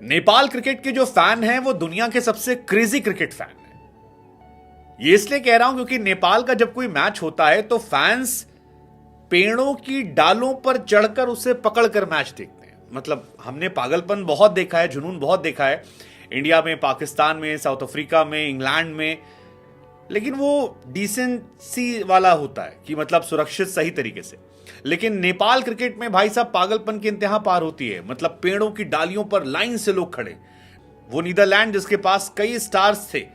Nepal cricket के जो fan हैं वो दुनिया के सबसे क्रेजी क्रिकेट फैन हैं। ये इसलिए कह रहा हूं क्योंकि नेपाल का जब कोई मैच होता है तो फैंस पेड़ों की डालों पर चढ़कर उसे पकड़कर मैच देखते हैं। मतलब हमने पागलपन बहुत देखा है, जुनून बहुत देखा है इंडिया में, पाकिस्तान में, साउथ अफ्रीका में, इंग्लैंड में, लेकिन वो डिसेंसी वाला होता है कि मतलब सुरक्षित सही तरीके से। लेकिन नेपाल क्रिकेट में भाई साहब पागलपन की इंतहा पार होती है। मतलब पेड़ों की डालियों पर लाइन से लोग खड़े। वो नीदरलैंड जिसके पास कई स्टार्स थे,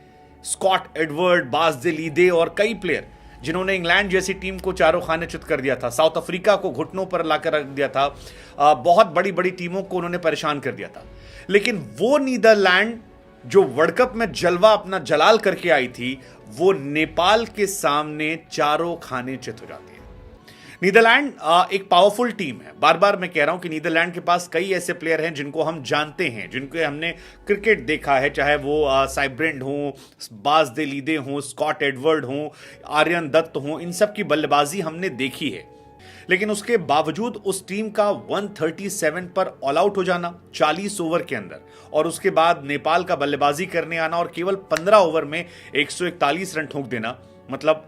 स्कॉट एडवर्ड, बास दे लीदे और कई प्लेयर जिन्होंने इंग्लैंड जैसी टीम को चारों खाने चित कर दिया था, साउथ अफ्रीका को घुटनों पर लाकर रख दिया था, बहुत बड़ी बड़ी टीमों को उन्होंने परेशान कर दिया था। लेकिन वो नीदरलैंड जो वर्ल्ड कप में जलवा अपना जलाल करके आई थी, वो नेपाल के सामने चारों खाने चित हो जाती है। नीदरलैंड एक पावरफुल टीम है। बार बार मैं कह रहा हूं कि नीदरलैंड के पास कई ऐसे प्लेयर हैं जिनको हम जानते हैं, जिनको हमने क्रिकेट देखा है, चाहे वो साइब्रेंड हो, बास दे लीदे हो, स्कॉट एडवर्ड हो, आर्यन दत्त हो, इन सब की बल्लेबाजी हमने देखी है। लेकिन उसके बावजूद उस टीम का 137 पर ऑल आउट हो जाना 40 ओवर के अंदर, और उसके बाद नेपाल का बल्लेबाजी करने आना और केवल 15 ओवर में 141 रन ठोक देना, मतलब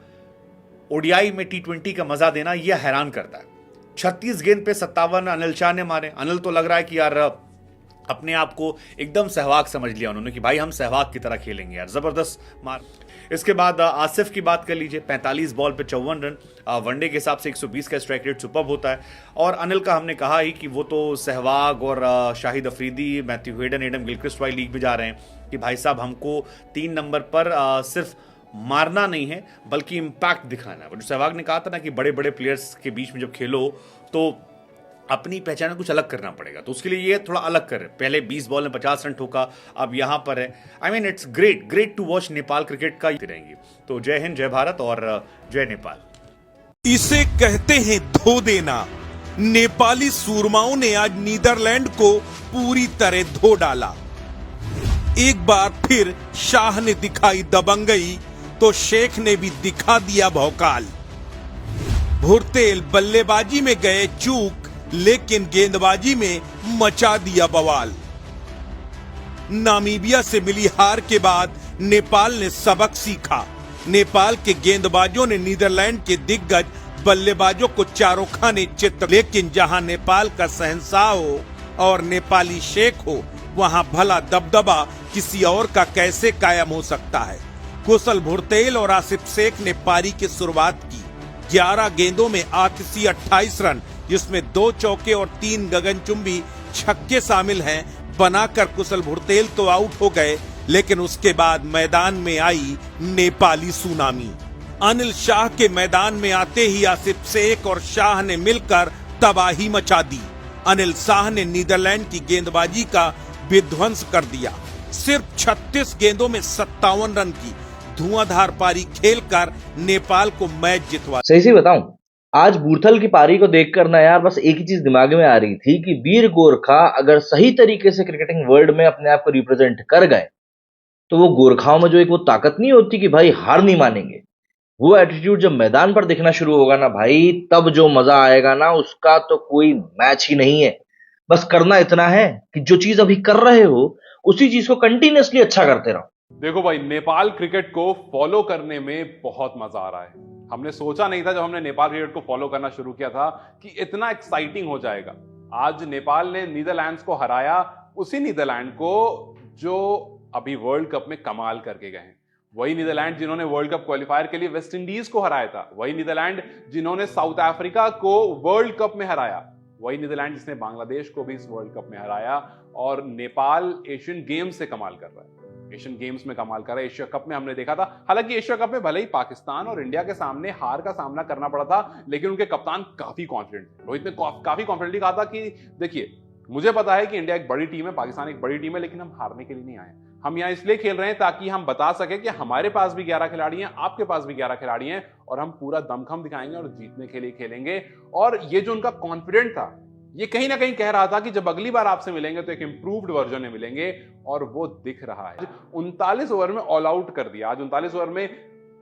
ओडीआई में टी20 का मजा देना, यह हैरान करता है। 36 गेंद पे 57 अनिल शाह ने मारे। अनिल तो लग रहा है कि यार अपने आप को एकदम सहवाग समझ लिया उन्होंने कि भाई हम सहवाग की तरह खेलेंगे यार, जबरदस्त मार। इसके बाद आसिफ की बात कर लीजिए, 45 बॉल पे 54 रन, वनडे के हिसाब से 120 का स्ट्राइक रेट सुपर्ब होता है। और अनिल का हमने कहा ही कि वो तो सहवाग और Shahid Afridi, Matthew Hayden, Adam Gilchrist वाली लीग में जा रहे हैं कि भाई साहब हमको 3 नंबर पर सिर्फ मारना नहीं है बल्कि इंपैक्ट दिखाना है। जो सहवाग ने कहा था ना कि बड़े बड़े प्लेयर्स के बीच में जब खेलो तो अपनी पहचान कुछ अलग करना पड़ेगा, तो उसके लिए ये थोड़ा अलग कर रहे। पहले 20 बॉल में 50 रन ठोका, अब यहां पर है। I mean it's great to watch Nepal cricket का रहेंगी। तो जय हिंद, जय भारत और जय नेपाल। इसे कहते हैं धो देना। नेपाली सूरमाओं ने आज नीदरलैंड को पूरी तरह धो डाला। एक बार फिर शाह ने दिखाई दबंगई तो शेख ने भी दिखा दिया भौकाल। भुरतेल बल्लेबाजी में गए चूक, लेकिन गेंदबाजी में मचा दिया बवाल। नामीबिया से मिली हार के बाद नेपाल ने सबक सीखा। नेपाल के गेंदबाजों ने नीदरलैंड के दिग्गज बल्लेबाजों को चारों खाने चित। लेकिन जहां नेपाल का शहंशाह हो और नेपाली शेख हो, वहां भला दबदबा किसी और का कैसे कायम हो सकता है। कुशल भुरतेल और आसिफ शेख ने पारी की शुरुआत की। 11 गेंदों में आतिशी 28 रन, जिसमें 2 चौके और 3 गगनचुंबी छक्के शामिल हैं, बनाकर कुशल भुरतेल तो आउट हो गए। लेकिन उसके बाद मैदान में आई नेपाली सुनामी। अनिल शाह के मैदान में आते ही आसिफ शेख और शाह ने मिलकर तबाही मचा दी। अनिल शाह ने नीदरलैंड की गेंदबाजी का विध्वंस कर दिया। सिर्फ 36 गेंदों में 57 रन की धुआंधार पारी खेलकर नेपाल को मैच जितवा। सही बताऊं, आज बूर्थल की पारी को देखकर ना यार बस एक ही चीज दिमाग में आ रही थी कि वीर गोरखा अगर सही तरीके से क्रिकेटिंग वर्ल्ड में अपने आप को रिप्रेजेंट कर गए तो वो गोरखाओं में जो एक वो ताकत नहीं होती कि भाई हार नहीं मानेंगे, वो एटीट्यूड जब मैदान पर दिखना शुरू होगा ना भाई, तब जो मजा आएगा ना उसका तो कोई मैच ही नहीं है। बस करना इतना है कि जो चीज अभी कर रहे हो उसी चीज को कंटिन्यूअसली अच्छा करते रहो। देखो भाई, नेपाल क्रिकेट को फॉलो करने में बहुत मजा आ रहा है। हमने सोचा नहीं था जब हमने नेपाल क्रिकेट को फॉलो करना शुरू किया था कि इतना एक्साइटिंग हो जाएगा। आज नेपाल ने नीदरलैंड्स को हराया, उसी नीदरलैंड को जो अभी वर्ल्ड कप में कमाल करके गए हैं। वही नीदरलैंड जिन्होंने वर्ल्ड कप क्वालिफायर के लिए वेस्ट इंडीज को हराया था, वही नीदरलैंड जिन्होंने साउथ अफ्रीका को वर्ल्ड कप में हराया, वही नीदरलैंड जिसने बांग्लादेश को भी इस वर्ल्ड कप में हराया। और नेपाल एशियन गेम्स से कमाल कर रहा है, एशियन गेम्स में कमाल कर रहा है। एशिया कप में हमने देखा था, हालांकि एशिया कप में भले ही पाकिस्तान और इंडिया के सामने हार का सामना करना पड़ा था, लेकिन उनके कप्तान काफी कॉन्फिडेंट थे। रोहित ने काफी कॉन्फिडेंटली कहा था कि देखिए, मुझे पता है कि इंडिया एक बड़ी टीम है, पाकिस्तान एक बड़ी टीम है, लेकिन हम हारने के लिए नहीं आए। हम यहाँ इसलिए खेल रहे हैं ताकि हम बता सके कि हमारे पास भी 11 खिलाड़ी हैं, आपके पास भी 11 खिलाड़ी हैं, और हम पूरा दमखम दिखाएंगे और जीतने के लिए खेलेंगे। और ये जो उनका कॉन्फिडेंट था, ये कहीं ना कहीं कह रहा था कि जब अगली बार आपसे मिलेंगे तो एक इंप्रूव्ड वर्जन में मिलेंगे, और वो दिख रहा है। 39 ओवर में ऑल आउट कर दिया। आज 39 ओवर में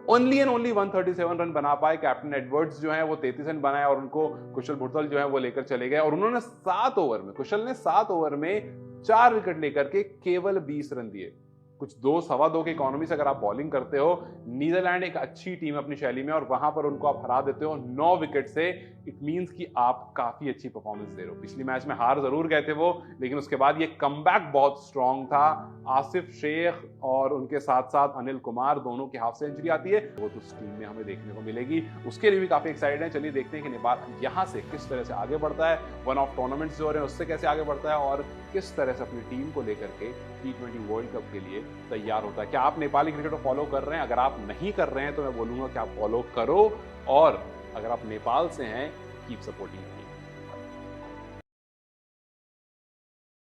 ओनली एंड ओनली 137 रन बना पाए। कैप्टन एडवर्ड्स जो है वो 33 रन बनाए और उनको कुशल भुरतेल जो है वो लेकर चले गए। और उन्होंने 7 ओवर में, कुशल ने 7 ओवर में 4 विकेट लेकर के केवल 20 रन दिए। कुछ 2-2.25 की इकोनॉमी से अगर आप बॉलिंग करते हो, नीदरलैंड एक अच्छी टीम अपनी शैली में, और वहां पर उनको आप हरा देते हो 9 विकेट से, इट मींस कि आप काफी अच्छी परफॉर्मेंस दे रहे हो। पिछली मैच में हार जरूर गए थे वो, लेकिन उसके बाद ये कमबैक बहुत स्ट्रांग था। आसिफ शेख और उनके साथ साथ अनिल कुमार दोनों की हाफ सेंचुरी आती है, वो तो उस टीम में हमें देखने को मिलेगी। उसके लिए भी काफी एक्साइटेड है। चलिए देखते हैं कि नेपाल यहां से किस तरह से आगे बढ़ता है, वन ऑफ टूर्नामेंट्स जो हो रहे हैं उससे कैसे आगे बढ़ता है, और किस तरह से अपनी टीम को लेकर के T20 वर्ल्ड कप के लिए तैयार होता है। क्या आप नेपाली क्रिकेट को फॉलो कर रहे हैं? अगर आप नहीं कर रहे हैं तो मैं बोलूंगा कि आप फॉलो करो, और अगर आप नेपाल से हैं, कीप सपोर्टिंग।